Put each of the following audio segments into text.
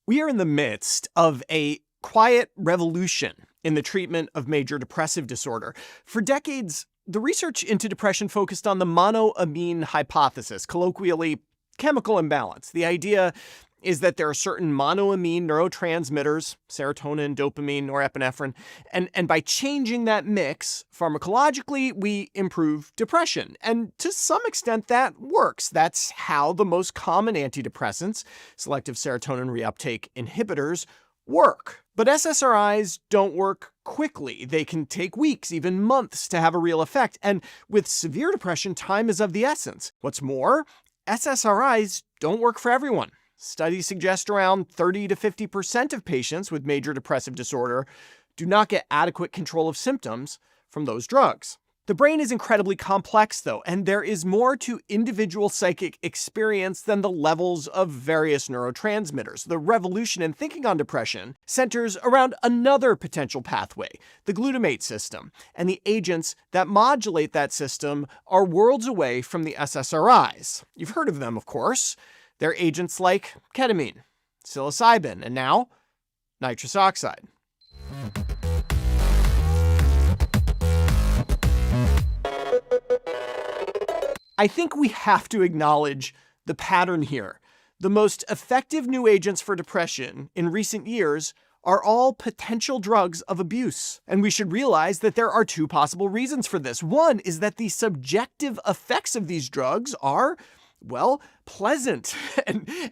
We are in the midst of a quiet revolution in the treatment of major depressive disorder. For decades, the research into depression focused on the monoamine hypothesis, colloquially chemical imbalance. The idea is that there are certain monoamine neurotransmitters, serotonin, dopamine, norepinephrine, and by changing that mix pharmacologically, we improve depression. And to some extent, that works. That's how the most common antidepressants, selective serotonin reuptake inhibitors, work. But SSRIs don't work quickly. They can take weeks, even months, to have a real effect. And with severe depression, time is of the essence. What's more, SSRIs don't work for everyone. Studies suggest around 30 to 50% of patients with major depressive disorder do not get adequate control of symptoms from those drugs. The brain is incredibly complex, though, and there is more to individual psychic experience than the levels of various neurotransmitters. The revolution in thinking on depression centers around another potential pathway, the glutamate system, and the agents that modulate that system are worlds away from the SSRIs. You've heard of them, of course. They're agents like ketamine, psilocybin, and now nitrous oxide. I think we have to acknowledge the pattern here. The most effective new agents for depression in recent years are all potential drugs of abuse. And we should realize that there are two possible reasons for this. One is that the subjective effects of these drugs are, well, pleasant.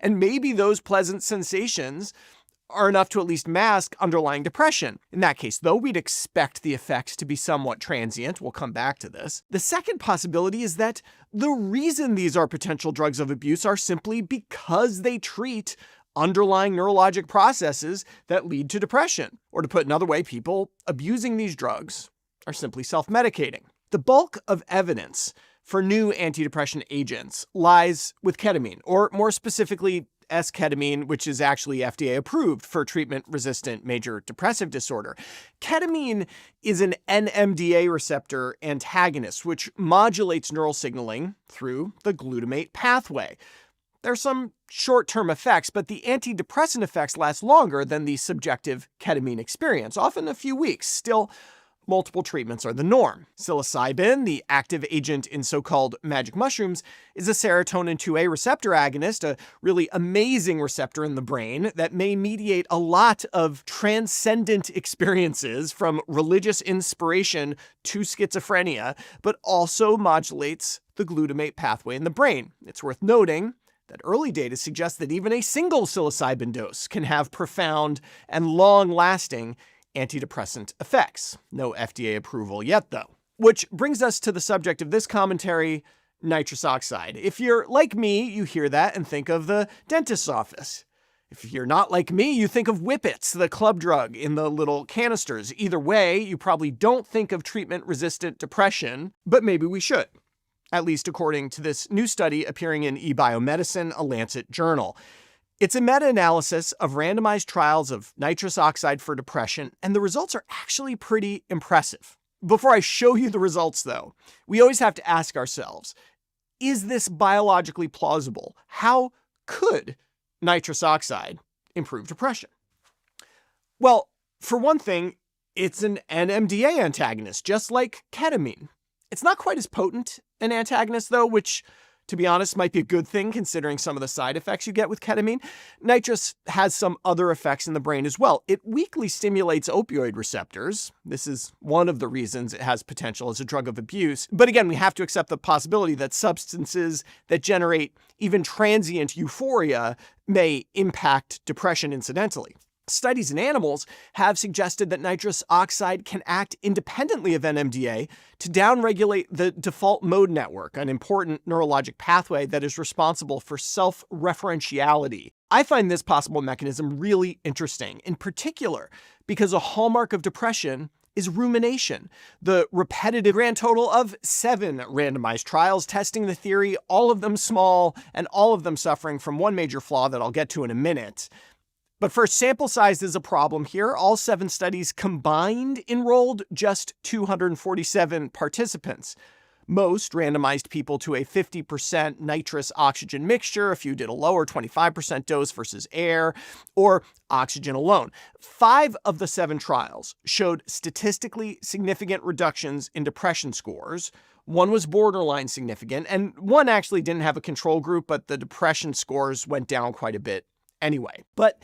And maybe those pleasant sensations are enough to at least mask underlying depression. In that case, though, we'd expect the effects to be somewhat transient. We'll come back to this. The second possibility is that the reason these are potential drugs of abuse are simply because they treat underlying neurologic processes that lead to depression. Or to put another way, people abusing these drugs are simply self-medicating. The bulk of evidence for new antidepressant agents lies with ketamine, or more specifically, S-ketamine, which is actually FDA approved for treatment-resistant major depressive disorder. Ketamine is an NMDA receptor antagonist, which modulates neural signaling through the glutamate pathway. There are some short-term effects, but the antidepressant effects last longer than the subjective ketamine experience, often a few weeks. Still, multiple treatments are the norm. Psilocybin, the active agent in so-called magic mushrooms, is a serotonin 2A receptor agonist, a really amazing receptor in the brain that may mediate a lot of transcendent experiences from religious inspiration to schizophrenia, but also modulates the glutamate pathway in the brain. It's worth noting that early data suggests that even a single psilocybin dose can have profound and long-lasting antidepressant effects. No FDA approval yet, though. Which brings us to the subject of this commentary, nitrous oxide. If you're like me, you hear that and think of the dentist's office. If you're not like me, you think of Whippets, the club drug in the little canisters. Either way, you probably don't think of treatment-resistant depression, but maybe we should. At least according to this new study appearing in eBiomedicine, a Lancet journal. It's a meta-analysis of randomized trials of nitrous oxide for depression, and the results are actually pretty impressive. Before I show you the results, though, we always have to ask ourselves, is this biologically plausible? How could nitrous oxide improve depression? Well, for one thing, it's an NMDA antagonist, just like ketamine. It's not quite as potent an antagonist, though, which, to be honest, might be a good thing considering some of the side effects you get with ketamine. Nitrous has some other effects in the brain as well. It weakly stimulates opioid receptors. This is one of the reasons it has potential as a drug of abuse. But again, we have to accept the possibility that substances that generate even transient euphoria may impact depression incidentally. Studies in animals have suggested that nitrous oxide can act independently of NMDA to downregulate the default mode network, an important neurologic pathway that is responsible for self-referentiality. I find this possible mechanism really interesting, in particular because a hallmark of depression is rumination. The repetitive grand total of 7 randomized trials testing the theory, all of them small and all of them suffering from one major flaw that I'll get to in a minute. But first, sample size is a problem here. All 7 studies combined enrolled just 247 participants. Most randomized people to a 50% nitrous oxygen mixture. A few did a lower 25% dose versus air or oxygen alone. 5 of the 7 trials showed statistically significant reductions in depression scores. One was borderline significant, and one actually didn't have a control group, but the depression scores went down quite a bit anyway. But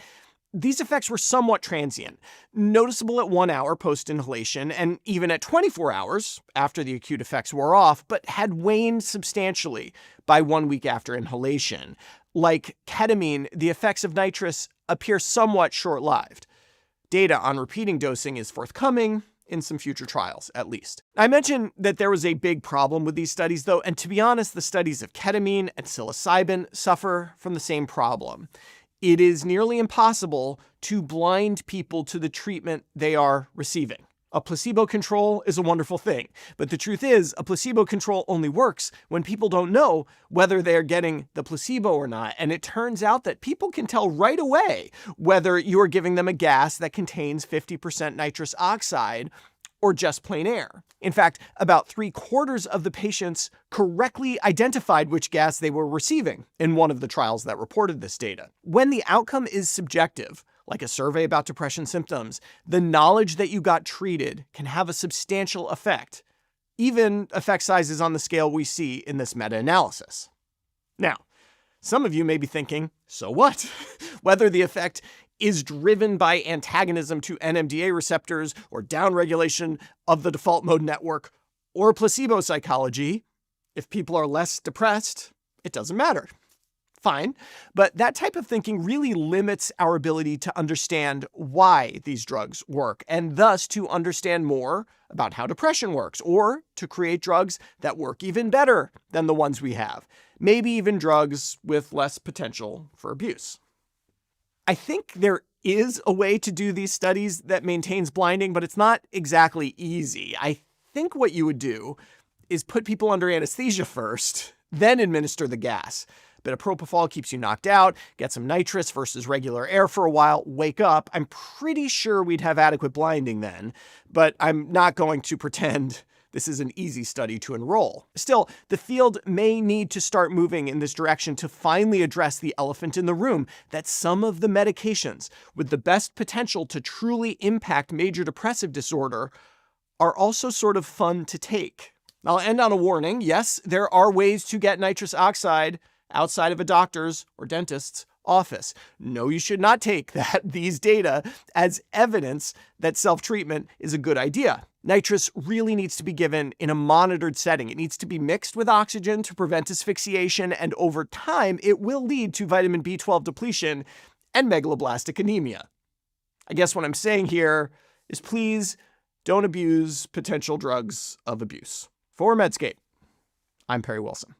these effects were somewhat transient, noticeable at 1 hour post-inhalation and even at 24 hours after the acute effects wore off, but had waned substantially by 1 week after inhalation. Like ketamine, the effects of nitrous appear somewhat short-lived. Data on repeating dosing is forthcoming in some future trials, at least. I mentioned that there was a big problem with these studies, though, and to be honest, the studies of ketamine and psilocybin suffer from the same problem. It is nearly impossible to blind people to the treatment they are receiving. A placebo control is a wonderful thing, but the truth is, a placebo control only works when people don't know whether they're getting the placebo or not, and it turns out that people can tell right away whether you are giving them a gas that contains 50% nitrous oxide or just plain air. In fact, about 3/4 of the patients correctly identified which gas they were receiving in one of the trials that reported this data. When the outcome is subjective, like a survey about depression symptoms, the knowledge that you got treated can have a substantial effect, even effect sizes on the scale we see in this meta-analysis. Now, some of you may be thinking, so what? Whether the effect is driven by antagonism to NMDA receptors or downregulation of the default mode network or placebo psychology, if people are less depressed, it doesn't matter. Fine, but that type of thinking really limits our ability to understand why these drugs work, and thus to understand more about how depression works, or to create drugs that work even better than the ones we have, maybe even drugs with less potential for abuse. I think there is a way to do these studies that maintains blinding, but it's not exactly easy. I think what you would do is put people under anesthesia first, then administer the gas. Bit of propofol keeps you knocked out, get some nitrous versus regular air for a while, wake up. I'm pretty sure we'd have adequate blinding then, but I'm not going to pretend this is an easy study to enroll. Still, the field may need to start moving in this direction to finally address the elephant in the room, that some of the medications with the best potential to truly impact major depressive disorder are also sort of fun to take. I'll end on a warning. Yes, there are ways to get nitrous oxide outside of a doctor's or dentist's office. No, you should not take these data as evidence that self-treatment is a good idea. Nitrous really needs to be given in a monitored setting. It needs to be mixed with oxygen to prevent asphyxiation, and over time, it will lead to vitamin B12 depletion and megaloblastic anemia. I guess what I'm saying here is please don't abuse potential drugs of abuse. For Medscape, I'm Perry Wilson.